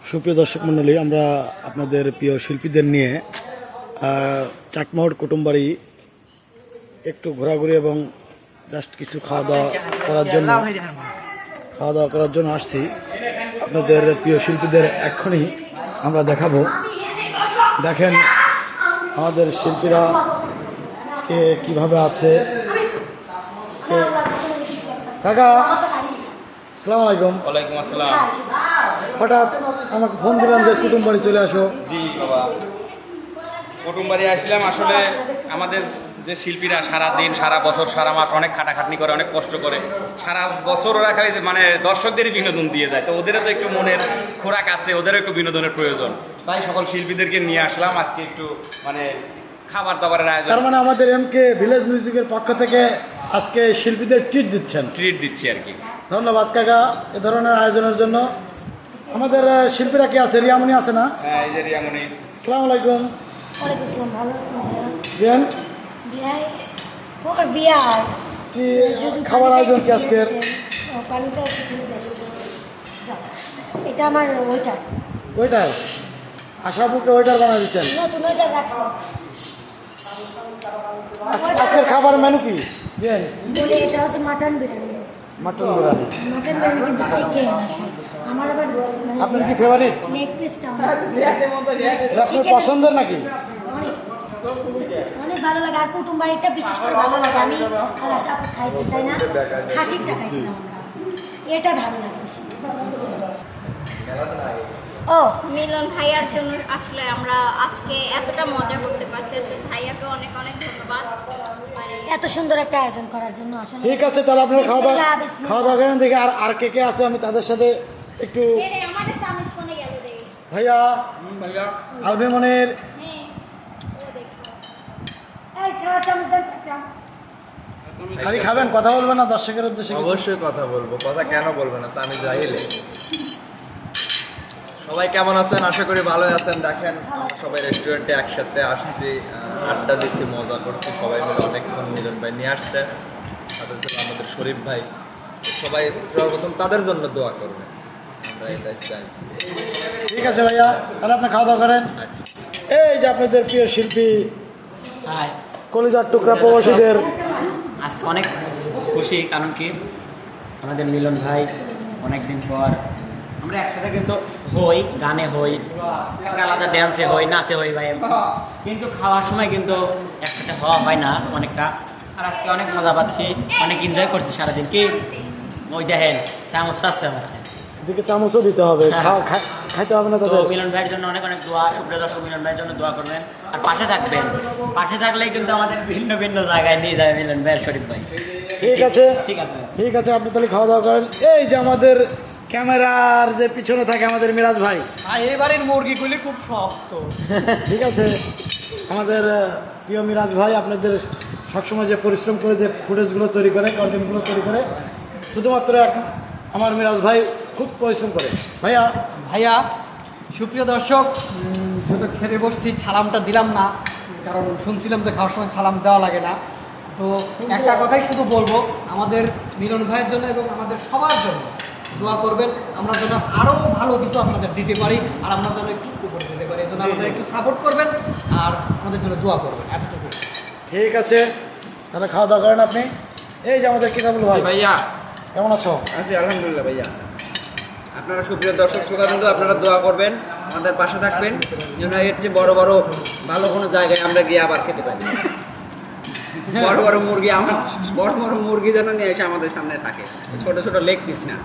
সুপ্রিয় দর্শক মণ্ডলী, আমরা আপনাদের প্রিয় শিল্পীদের নিয়ে চাকমাহর কুটুমবাড়ি একটু ঘোরাঘুরি এবং জাস্ট কিছু খাওয়া দাওয়া করার জন্য আসছি। আপনাদের প্রিয় শিল্পীদের এক্ষুনি আমরা দেখাবো। দেখেন আমাদের শিল্পীরা কে কিভাবে আছে। কাকা, আসসালামু আলাইকুম। ওয়ালাইকুম আসসালাম। হঠাৎ আমাকে ফোন দিলাম যে কুটুমবাড়ি চলে আসো। জি বাবা, কুটুমবাড়ি আসলাম। আসলে আমাদের যে শিল্পীরা সারা দিন, সারা বছর, সারা মাস অনেক খাটাখাটনি করে, অনেক কষ্ট করে, সারা বছর ওরা খালি মানে দর্শকদেরই বিনোদন দিয়ে যায়। তো ওদেরও তো একটু মনের খোরাক আছে, ওদেরও একটু বিনোদনের প্রয়োজন। তাই সকল শিল্পীদেরকে নিয়ে আসলাম আজকে একটু মানে খাবার দাবারের আয়োজন। তার মানে আমাদের এমকে ভিলেজ মিউজিকের পক্ষ থেকে আজকে শিল্পীদের ট্রিট দিচ্ছি আর কি। ধন্যবাদ কাকা এ ধরনের আয়োজনের জন্য। আমাদের শিল্পীরা কি আছে? রিয়ামণি আছে না? হ্যাঁ, এই যে রিয়ামণি। আসসালামু আলাইকুম। ওয়ালাইকুম আসসালাম। ভালো আছেন বিয়ান? বিয়ার কি খাবার আয়োজন কি আজকের? পানিটা এটা আমার ওয়েটার আশাপুকে ওয়েটার বানাই দিচ্ছেন। নতুন ওয়েটার রাখছি। আজকের খাবার মেনু কি? বিয়ান? এটা হচ্ছে মাটন বিরিয়ানি কিন্তু চিকেন আছে আমার। আবার আপনার কি ফেভারিট? লেগ পিসটা আপনার পছন্দের নাকি? অনেক ভালো লাগে। আর কুটুমবাড়িটা বিশেষ করে ভালো লাগে। আমি আপনি খাইছি তাই না? খাসিরটা খাইছিলাম আমরা, এটা ভালো লাগে বেশি। ও মিলন ভাইয়ার জন্য আসলে আমরা আজকে এতটা মজা করতে পারছি। আসলে ভাইয়াকে অনেক অনেক ধন্যবাদ এত সুন্দর একটা আয়োজন করার জন্য। আসলে ঠিক আছে, তাহলে আপনারা খাওয়া দাওয়া করেন। দেখে আর কে আছে আমি তাদের সাথে একটু। ভাইয়া, আলবিমনের খালি খাবেন, কথা বলবেন না দর্শকের উদ্দেশ্যে? অবশ্যই কথা বলবো। কথা কেন বলবো না? আমি জাহিলে। সবাই কেমন আছেন? আশা করি ভালোই আছেন। দেখেন সবাই রেস্টুরেন্টে একসাথে আসছি, আড্ডা দিচ্ছি, মজা করছি সবাই মিলে। অনেকক্ষণ মিলন ভাই নিয়ে আসছে, তাদের ছিল আমাদের শরীফ ভাই। সবাই সর্বপ্রথম তাদের জন্য দোয়া করবেন, আমরা এটাই চাই। ঠিক আছে ভাইয়া, তাহলে আপনি খাওয়া দাওয়া করেন। এই যে আপনাদের প্রিয় শিল্পী কলিজার টুকরা প্রবাসীদের আজকে অনেক খুশি। কারণ কি আমাদের মিলন ভাই অনেকদিন পর আমরা একসাথে কিন্তু হই, গানে হই, আলাদা ড্যান্সে হই, নাচে হই ভাই, কিন্তু খাওয়ার সময় কিন্তু একসাথে হওয়া হয় না অনেকটা। আর আজকে অনেক মজা পাচ্ছি, অনেক এনজয় করছি সারাদিন। কি ওই দেখেন চামচ চাচ্ছে আজকে, দিকে চামচও দিতে হবে, খাইতে হবে না তাদের। মিলন ভাইয়ের জন্য অনেক অনেক দোয়া। সুপ্রিয় দর্শক, মিলন ভাইয়ের জন্য দোয়া করবেন আর পাশে থাকবেন। পাশে থাকলেই কিন্তু আমাদের ভিন্ন ভিন্ন জায়গায় নিয়ে যাবে মিলন ভাইয়ের শরীফ ভাই। ঠিক আছে, ঠিক আছে, ঠিক আছে, আপনি তাহলে খাওয়া দাওয়া করেন। এই যে আমাদের ক্যামেরার যে পিছনে থাকে আমাদের মিরাজ ভাই, এবারের মুরগিগুলি খুব শক্ত। ঠিক আছে, আমাদের প্রিয় মিরাজ ভাই আপনাদের সবসময় যে পরিশ্রম করে যে ফুটেজগুলো তৈরি করে, কন্টেন্টগুলো তৈরি করে, শুধুমাত্র আমার মিরাজ ভাই খুব পরিশ্রম করে। ভাইয়া সুপ্রিয় দর্শক, যেহেতু খেতে বসছি, সালামটা দিলাম না, কারণ শুনছিলাম যে খাওয়ার সময় সালাম দেওয়া লাগে না। তো একটা কথাই শুধু বলবো, আমাদের মিলন ভাইয়ের জন্য এবং আমাদের সবার জন্য দোয়া করবেন, আমরা যেন আরও ভালো কিছু আপনাদের দিতে পারি, আর আমরা যেন একটু উপরে যেতে পারি। এই জন্য আমাদের একটু সাপোর্ট করবেন আর আমাদের জন্য দোয়া করবেন, এতটুকু। ঠিক আছে, তাহলে খাওয়া দাওয়া করেন আপনি। এই যে আমাদের কিতাবুল ভাই, ভাইয়া কেমন আছো? আছি আলহামদুলিল্লাহ। ভাইয়া আপনারা সুপ্রিয় দর্শক শ্রোতা কিন্তু আপনারা দোয়া করবেন, আমাদের পাশে থাকবেন, যেন এর চেয়ে বড় বড় ভালো কোনো জায়গায় আমরা গিয়ে আবার খেতে পারি। বড় বড় মুরগি যেন নিয়ে এসে আমাদের সামনে থাকে, ছোট ছোট লেগ পিস না,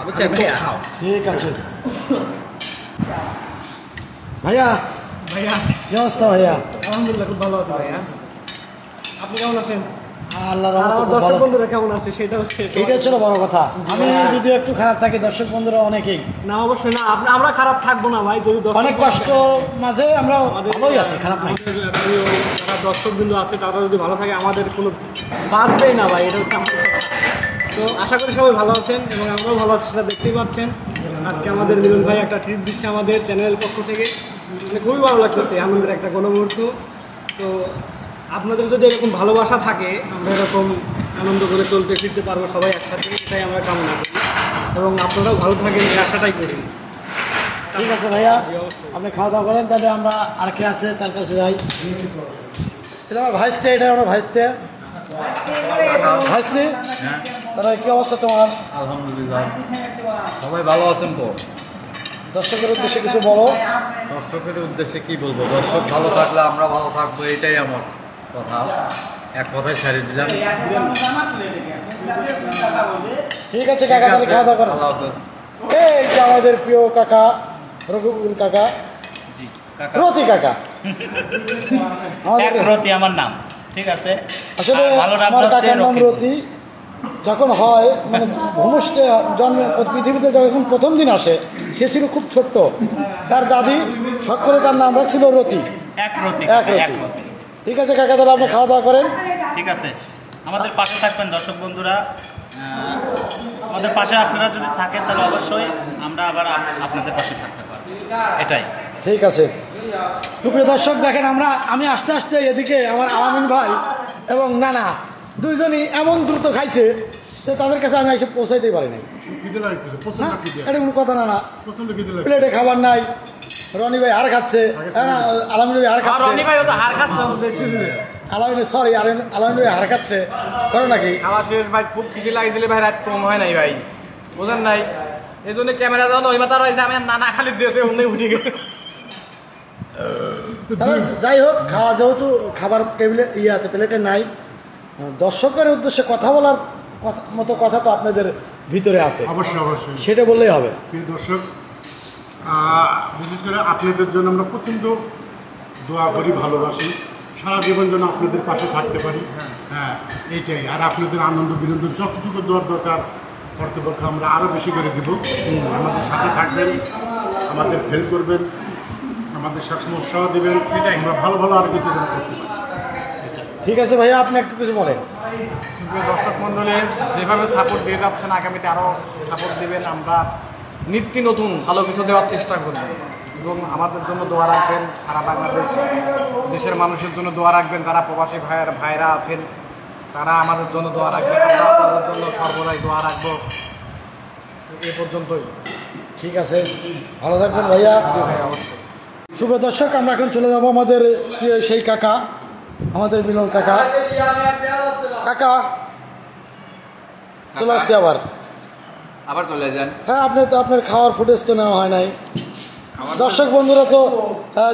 বুঝছেন ভাইয়া? ঠিক আছে ভাইয়া। কি অবস্থা ভাইয়া? আলহামদুলিল্লাহ, খুব ভালো আছে ভাইয়া। আপনি কেমন আছেন? আল্লাহর রহমতে খুব দর্শক ভালো। বন্ধুরা কেমন আছে সেটা হচ্ছে, এটা ছিল বড় কথা। আমি যদিও একটু খারাপ থাকি, দর্শক বন্ধুরা অনেকেই। না অবশ্যই না, আমরা খারাপ থাকবো না ভাই। যদি অনেক কষ্ট মাঝে আমরা ভালোই আছি, খারাপ নাই। যারা দর্শক বিন্দু আছে তারা যদি ভালো থাকে, আমাদের কোনো বাদবেই না ভাই, এটা হচ্ছে আমাদের কথা। তো আশা করি সবাই ভালো আছেন এবং আমরাও ভালো আছি, সেটা দেখতেই পাচ্ছেন। আজকে আমাদের মিলন ভাই একটা ট্রিট দিচ্ছে আমাদের চ্যানেলের পক্ষ থেকে, খুবই ভালো লাগতেছে, আনন্দের একটা গণমুহূর্ত। তো আপনাদের যদি এরকম ভালোবাসা থাকে, আমরা এরকম আনন্দ করে চলতে ফিরতে পারবো সবাই একসাথে, এটাই আমরা কামনা করি এবং আপনারাও ভালো থাকেন, এই আশাটাই করি। ঠিক আছে ভাইয়া, আপনি খাওয়া দাওয়া করেন, তাহলে আমরা আর কে আছে তার কাছে যাই। এটা আমার ভাইস্তে, এটা আমার ভাইস্তে। ভাইস্তে, তারা কি অবস্থা তোমার? আলহামদুলিল্লাহ, সবাই ভালো আছেন তো? দর্শকের উদ্দেশ্যে কিছু বলো। দর্শকের উদ্দেশ্যে কি বলবো, দর্শক ভালো থাকলে আমরা ভালো থাকবো, এটাই আমার কথা। এক কথায় সারিয়ে দিলাম। ঠিক আছে কাকা, তাহলে খাওয়া দাওয়া করো। এই যে আমাদের প্রিয় কাকা রবিউল কাকা, রতি কাকা, রতি আমার নাম, ঠিক আছে। আসলে আমার কাকার নাম রতি। যখন হয় মানে ভূমিষ্ঠে জন্মের পৃথিবীতে যখন প্রথম দিন আসে, সে ছিল খুব ছোট্ট। তার দাদি শখ করে তার নাম রাখছিল রতি, এক রতি। ঠিক আছে কাকা, তাহলে আপনি খাওয়া দাওয়া করেন। ঠিক আছে, আমাদের পাশে থাকবেন দর্শক বন্ধুরা, আমাদের পাশে আপনারা যদি থাকেন তাহলে অবশ্যই আমরা আবার আপনাদের পাশে থাকতে পারবো, এটাই। ঠিক আছে সুপ্রিয় দর্শক, দেখেন আমি আসতে আসতে এদিকে আমার আলামিন ভাই এবং নানা দুইজনই এমন দ্রুত খাইছে যে তাদের কাছে আমি এসে পৌঁছাইতেই পারি নাই। এটা কোনো কথা না, প্লেটে খাবার নাই। রনি ভাই হার খাচ্ছে, আলামিন ভাই হার খাচ্ছে, আলামিন সরি আলামিন ভাই হার খাচ্ছে। করো নাকি খাওয়া শেষ ভাই, খুব খিদে লাগছিল ভাই, রাত কম হয় নাই ভাই, বোঝেন নাই। এই জন্য ক্যামেরা দাও ওই মাথা রয়েছে, আমি নানা খালি দিয়েছে অমনি উঠে গেল। তাহলে যাই হোক, খাওয়া যেহেতু খাবার টেবিলে আছে প্লেটে নাই, দর্শকের উদ্দেশ্যে কথা বলার মতো কথা তো আপনাদের ভিতরে আছে, অবশ্যই সেটা বললেই হবে। প্রিয় দর্শক, বিশেষ করে আপনাদের জন্য আমরা প্রচণ্ড দোয়া করি, ভালোবাসি, সারা জীবন যেন আপনাদের পাশে থাকতে পারি। হ্যাঁ, এইটাই। আর আপনাদের আনন্দ বিনোদন যতটুকু দেওয়ার দরকার কর্তৃপক্ষ আমরা আরও বেশি করে দেব। আমাদের সাথে থাকবেন, আমাদের হেল্প করবেন, আমাদের সবসময় উৎসাহ দেবেন, এটাই আমরা ভালো ভালো আরও কিছু যেন করতে পারি। ঠিক আছে ভাইয়া, আপনি একটু কিছু বলেন। দর্শক মণ্ডলীর যেভাবে সাপোর্ট দিয়ে যাচ্ছেন, আগামীতে আরও সাপোর্ট দেবেন। আমরা নিত্য নতুন ভালো কিছু দেওয়ার চেষ্টা করব এবং আমাদের জন্য দোয়া রাখবেন। সারা বাংলাদেশ দেশের মানুষের জন্য দোয়া রাখবেন, যারা প্রবাসী ভাইরা আছেন তারা আমাদের জন্য দোয়া রাখবেন, আমরা আপনাদের জন্য সর্বদাই দোয়া রাখবো। এ পর্যন্তই। ঠিক আছে, ভালো থাকবেন ভাইয়া। অবশ্যই। শুভ দর্শক, আমরা এখন চলে যাব আমাদের প্রিয় সেই কাকা, আমাদের মিলন কাকা। কাকা চলে আসছে আবার চলে যান। হ্যাঁ, আপনি তো আপনার খাওয়ার ফুটেজ তো নেওয়া হয় নাই। দর্শক বন্ধুরা তো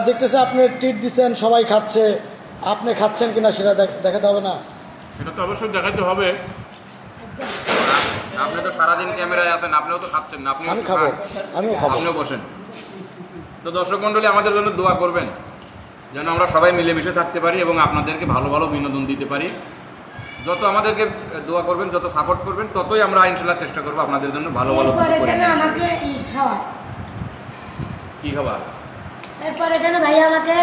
দেখতেছে আপনি ট্রিট দিচ্ছেন, সবাই খাচ্ছে, আপনি খাচ্ছেন কিনা সেটা দেখাতে হবে না? সেটা তো অবশ্যই দেখাতে হবে। আপনি তো সারাদিন ক্যামেরায় আছেন, আপনিও তো খাচ্ছেন না। আমি খাবো, আমিও খাবো, আপনিও বসেন। তো দর্শক মণ্ডলী আমাদের জন্য দোয়া করবেন, যেন আমরা সবাই মিলেমিশে থাকতে পারি এবং আপনাদেরকে ভালো ভালো বিনোদন দিতে পারি। যত আমাদেরকে দোয়া করবেন, যত সাপোর্ট করবেন, ততই আমরা ইনশাআল্লাহ চেষ্টা করবো আপনাদের জন্য ভালো ভালো কি খাবার। এরপরে যেন ভাইয়া আমাকে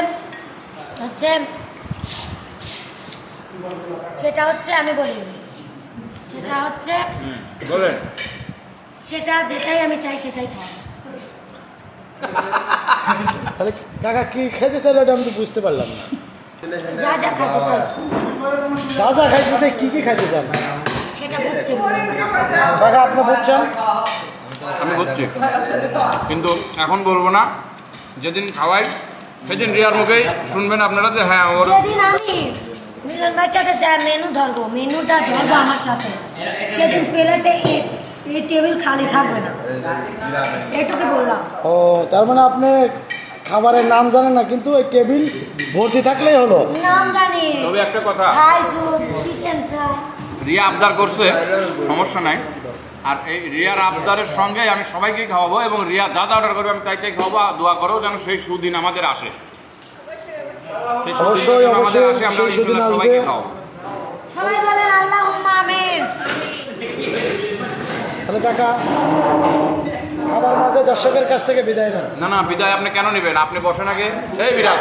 হচ্ছে সেটা হচ্ছে আমি বলি, সেটা হচ্ছে বলেন, সেটা যেটাই আমি চাই সেটাই খাওয়া। তাহলে কাকা কি খাইতে চাইলো এটা আমি তো বুঝতে পারলাম না। যা যা খাইতে চাই, যা যা খাইতে চাই, কি কি খাইতে চান সেটা বুঝছে কাকা? আপনি বুঝছেন? আমি বুঝছি, কিন্তু এখন বলবো না। যেদিন খাওয়াই সেদিন রিয়ার মুখেই শুনবেন আপনারা যে হ্যাঁ ওর। যেদিন আমি মিলন ভাইয়ের সাথে যা মেনুটা ধরবো আমার সাথে, সেদিন প্লেটে এই টেবিল খালি থাকবে না, এইটুকু বললাম। ও, তার মানে আপনি খাবারের নাম জানেন না, কিন্তু ওই টেবিল ভর্তি থাকলেই হলো। নাম জানি, তবে একটা কথা, fry soup, chicken fry. Riya আবদার করছে, সমস্যা নাই। আর এই রিয়ার আবদারের সঙ্গে আমি সবাইকেই খাওয়াবো এবং রিয়া যা যা অর্ডার করবে আমি তাই খাওয়াবো। দোয়া করো যেন সেই সুদিন আমাদের আসে। অবশ্যই অবশ্যই সেই সুদিন আসবে। সবাই বলেন আল্লাহুম্মা আমিন। তাহলে কাকা খাবার মাঝে দর্শকের কাছ থেকে বিদায় নেন। না না, বিদায় আপনি কেন নেবেন? আপনি বসেন আগে। এই বিরাট,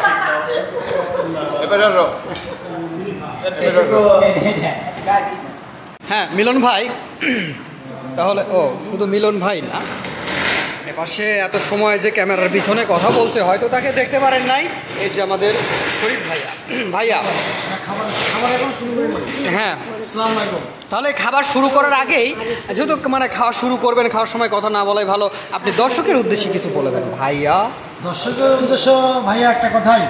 এবারে আসো। হ্যাঁ মিলন ভাই, তাহলে শুধু মিলন ভাই না, এপাশে এত সময় যে ক্যামেরার পিছনে কথা বলছে হয়তো তাকে দেখতে পারেন নাই, এই যে আমাদের শরীফ ভাইয়া। খাবার এখন শুরু করে হ্যাঁ, আসসালামু আলাইকুম। তাহলে খাবার শুরু করার আগেই যেহেতু মানে খাওয়া শুরু করবেন, খাওয়ার সময় কথা না বলাই ভালো, আপনি দর্শকের উদ্দেশ্যে কিছু বলে দেন ভাইয়া। দর্শকের উদ্দেশ্য ভাইয়া একটা কথাই,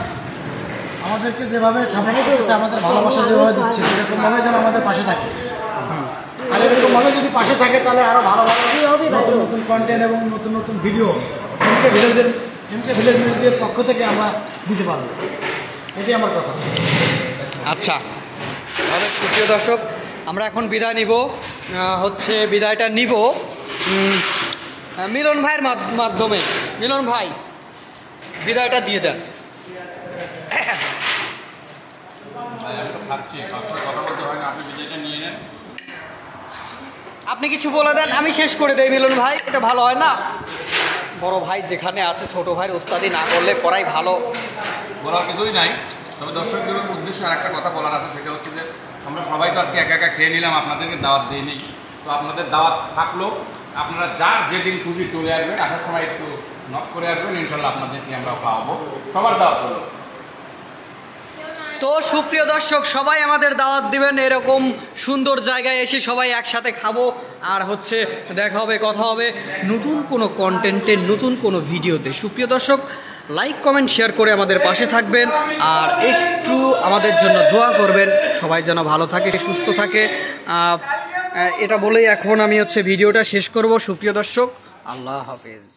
আমাদেরকে যেভাবে সাপোর্ট করতেছে, আমাদের ভালোবাসা যেভাবে দিচ্ছে, এরকমভাবে যেন আমাদের পাশে থাকে। আর এরকমভাবে যদি পাশে থাকে তাহলে আরও ভালো ভালো নতুন নতুন কন্টেন্ট এবং নতুন নতুন ভিডিও এমকে ভিলেজ মিউজিকের পক্ষ থেকে আমরা দিতে পারবো, এটাই আমার কথা। আচ্ছা, তাহলে সুপ্রিয় দর্শক, আমরা এখন বিদায় নিব, হচ্ছে বিদায়টা নিব মিলন ভাইয়ের মাধ্যমে। মিলন ভাই, বিদায়টা দিয়ে দেন। আপনি কিছু বলে দেন, আমি শেষ করে দেই মিলন ভাই, এটা ভালো হয় না? বড় ভাই যেখানে আছে ছোট ভাইয়ের ওস্তাদি না করলে করাই ভালো। বলার কিছুই নাই, তবে দর্শকদের উদ্দেশ্যে আর একটা কথা বলার আছে, সেটা হচ্ছে যে আমরা সবাই তো আজকে একা একা খেয়ে নিলাম, আপনাদেরকে দাওয়াত দিয়ে নিই। তো আপনাদের দাওয়াত থাকলো, আপনারা যার যেদিন খুশি চলে আসবেন, আসার সময় একটু নক করে আসবেন, ইনশাল্লাহ আপনাদেরকে আমরা খাওয়াবো। সবার দাওয়াত হলো। তো সুপ্রিয় দর্শক, সবাই আমাদের দাওয়াত দিবেন, এরকম সুন্দর জায়গায় এসে সবাই একসাথে খাবো, আর হচ্ছে দেখা হবে, কথা হবে নতুন কোনো কন্টেন্টের নতুন কোনো ভিডিওতে। সুপ্রিয় দর্শক, লাইক কমেন্ট শেয়ার করে আমাদের পাশে থাকবেন, আর একটু আমাদের জন্য দোয়া করবেন, সবাই যেন ভালো থাকে, সুস্থ থাকে। এটা বলেই এখন আমি হচ্ছে ভিডিওটা শেষ করব। সুপ্রিয় দর্শক, আল্লাহ হাফেজ।